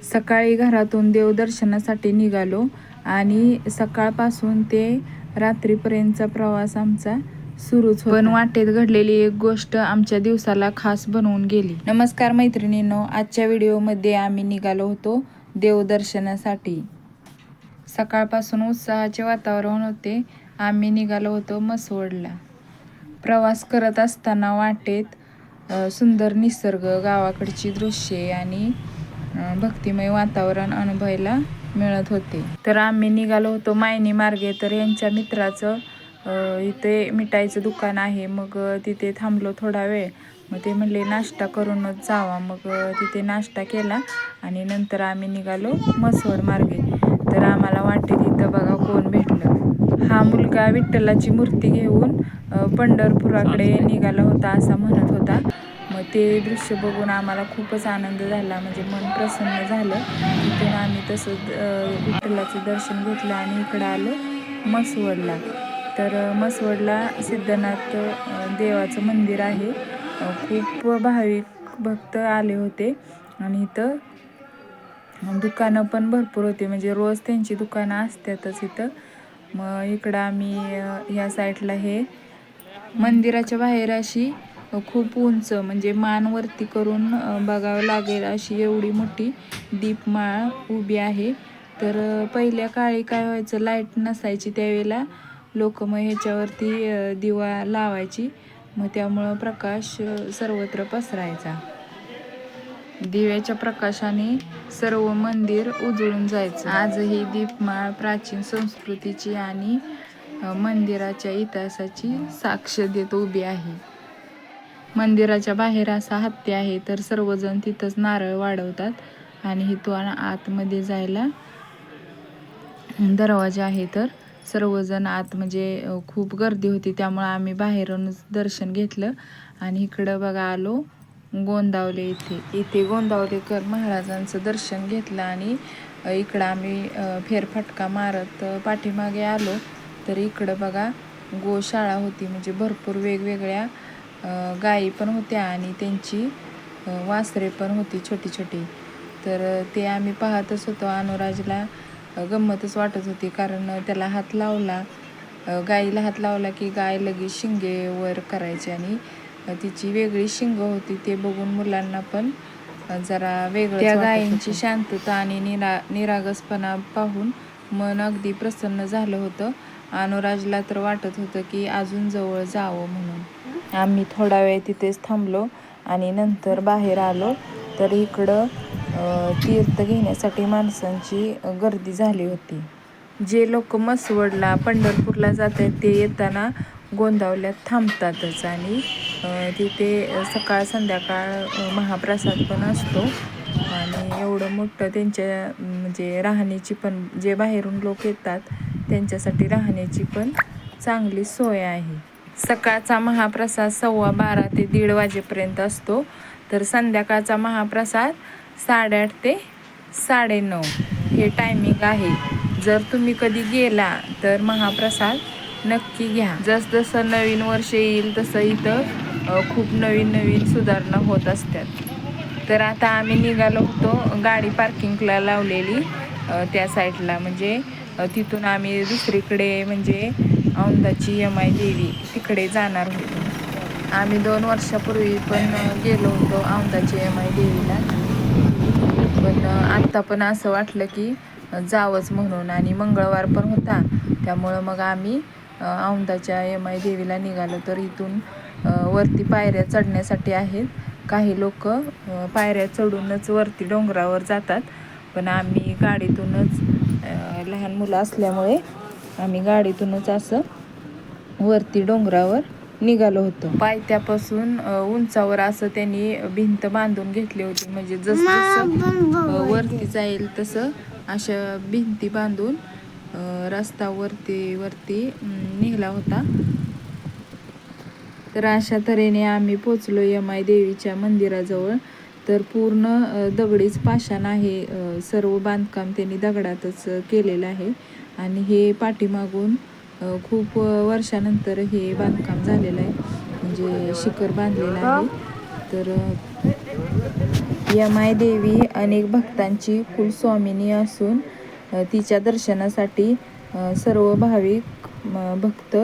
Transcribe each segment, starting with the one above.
सकाळी घरातून देवदर्शनासाठी निघालो आणि सकाळपासून ते रात्रीपर्यंतचा प्रवास आमचा सुरूच होता. पण वाटेत घडलेली एक गोष्ट आमच्या दिवसाला खास बनवून गेली. नमस्कार मैत्रिणींनो, आजच्या व्हिडिओमध्ये आम्ही निघालो होतो देवदर्शनासाठी. सकाळपासून उत्साहाचे वातावरण होते. आम्ही निघालो होतो म्हसवडला. प्रवास करत असताना वाटेत सुंदर निसर्ग, गावाकडची दृश्ये आणि भक्तिमय वातावरण अनुभवायला मिळत होते. तर आम्ही निघालो होतो मायनी मार्गे. तर यांच्या मित्राचं इथे मिठाईचं दुकान आहे. मग तिथे थांबलो थोडा वेळ. मग ते म्हणले नाश्ता करूनच जावा. मग तिथे नाश्ता केला आणि नंतर आम्ही निघालो म्हसवड मार्गे. तर आम्हाला वाटेत इथं बघा कोण भेटलं. हा मुलगा विठ्ठलाची मूर्ती घेऊन पंढरपुराकडे निघाला होता असं म्हणत होता. मग ते दृश्य बघून आम्हाला खूपच आनंद झाला, म्हणजे मन प्रसन्न झालं. तिथून आम्ही तसंच विठ्ठलाचं दर्शन घेतलं आणि इकडं आलो म्हसवडला. तर म्हसवडला सिद्धनाथ देवाचं मंदिर आहे. खूप भाविक भक्त आले होते आणि इथं दुकानं पण भरपूर होते, म्हणजे रोज त्यांची दुकानं असतातच इथं. मग इकडं आम्ही ह्या साईडला हे मंदिराच्या बाहेर अशी खूप उंच, म्हणजे मान वरती करून बघावं लागेल अशी एवढी मोठी दीपमाळ उभी आहे. तर पहिल्या काळी काय व्हायचं, लाईट नसायची त्यावेळेला लोक मग ह्याच्यावरती दिवा लावायची. मग त्यामुळं प्रकाश सर्वत्र पसरायचा. दिव्याच्या प्रकाशाने सर्व मंदिर उजळून जायचं. आजही दीपमाळ प्राचीन संस्कृतीची आणि मंदिराच्या इतिहासाची साक्ष देत उभी आहे. मंदिराच्या बाहेर असा हत्ती आहे. तर सर्वजण तिथंच नारळ वाढवतात आणि इथून आतमध्ये जायला दरवाजा आहे. तर सर्वजण आत, म्हणजे खूप गर्दी होती त्यामुळे आम्ही बाहेरूनच दर्शन घेतलं. आणि इकडं बघा आलो गोंदावले इथे गोंदावलेकर महाराजांचं दर्शन घेतलं आणि इकडं आम्ही फेरफटका मारत पाठीमागे आलो. तर इकडं बघा गोशाळा होती, म्हणजे भरपूर वेगवेगळ्या गायी पण होत्या आणि त्यांची वासरे पण होती छोटी छोटी. तर ते आम्ही पाहतच होतो. अनुराजला गंमतच वाटत होती, कारण त्याला हात लावला, गायीला हात लावला की गाय लगेच शिंगे वर करायची आणि तिची वेगळी शिंग होती. ते बघून मुलांना पण जरा वेगळं, त्या गायींची शांतता आणि निरागसपणा पाहून मन अगदी प्रसन्न झालं होतं. अनुराजला तर वाटत होतं की अजून जवळ जावं म्हणून. आम्ही थोडा वेळ तिथेच थांबलो आणि नंतर बाहेर आलो. तर इकडं तीर्थ घेण्यासाठी माणसांची गर्दी झाली होती. जे लोक म्हसवडला पंढरपूरला जातात ते येताना गोंदावल्यात थांबतातच आणि तिथे सकाळ संध्याकाळ महाप्रसाद पण असतो. आणि एवढं मोठं त्यांच्या म्हणजे राहण्याची पण, जे बाहेरून लोक येतात त्यांच्यासाठी राहण्याची पण चांगली सोय आहे. सकाळचा महाप्रसाद 12:15 ते 1:30 वाजेपर्यंत असतो. तर संध्याकाळचा महाप्रसाद 8:30 ते 9:30 हे टायमिंग आहे. जर तुम्ही कधी गेला तर महाप्रसाद नक्की घ्या. जसजसं नवीन वर्ष येईल तसं इथं खूप नवीन नवीन सुधारणा होत असतात. तर आता आम्ही निघालो होतो गाडी पार्किंगला लावलेली त्या साईडला, म्हणजे तिथून आम्ही दुसरीकडे म्हणजे औंधाची यमाई देवी तिकडे जाणार होतो. आम्ही 2 वर्षापूर्वी पण गेलो होतो औंधाची यमाई देवीला. पण आत्ता पण असं वाटलं की जावंच म्हणून, आणि मंगळवार पण होता त्यामुळं मग आम्ही औंधाच्या यमाई देवीला निघालो. तर इथून वरती पायऱ्या चढण्यासाठी आहेत. काही लोक पायऱ्या चढूनच वरती डोंगरावर जातात, पण आम्ही गाडीतूनच, लहान मुलं असल्यामुळे आम्ही गाडीतूनच असं वरती डोंगरावर निघालो होतो. पायथ्यापासून उंचावर असं त्यांनी भिंत बांधून घेतली होती, म्हणजे जसं वरती जाईल तसं अशा भिंती बांधून रस्ता वरती निघाला होता. तर अशा तऱ्हेने आम्ही पोचलो यमाई देवीच्या मंदिराजवळ. तर पूर्ण दगडीच पाषाण आहे. सर्व बांधकाम त्यांनी दगडातच केलेलं आहे आणि हे पाठीमागून खूप वर्षानंतर हे बांधकाम झालेलं आहे, म्हणजे शिखर बांधलेलं आहे. तर यमाई देवी अनेक भक्तांची कुलस्वामिनी असून तिच्या दर्शनासाठी सर्व भाविक भक्त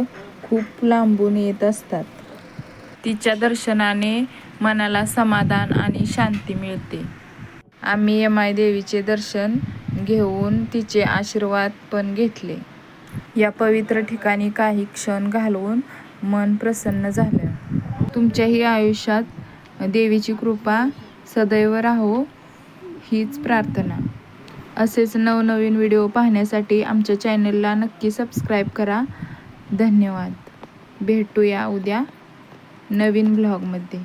खूप लांबून येत असतात. तिच्या दर्शनाने मनाला समाधान आणि शांती मिळते. आम्ही यमाई देवीचे दर्शन घेऊन तिचे आशीर्वाद पण घेतले. या पवित्र ठिकाणी काही क्षण घालवून मन प्रसन्न झालं. तुमच्याही आयुष्यात देवीची कृपा सदैव राहो हीच प्रार्थना. असेच नवनवीन व्हिडिओ पाहण्यासाठी आमच्या चॅनलला नक्की सबस्क्राईब करा. धन्यवाद. भेटूया उद्या नवीन ब्लॉगमध्ये.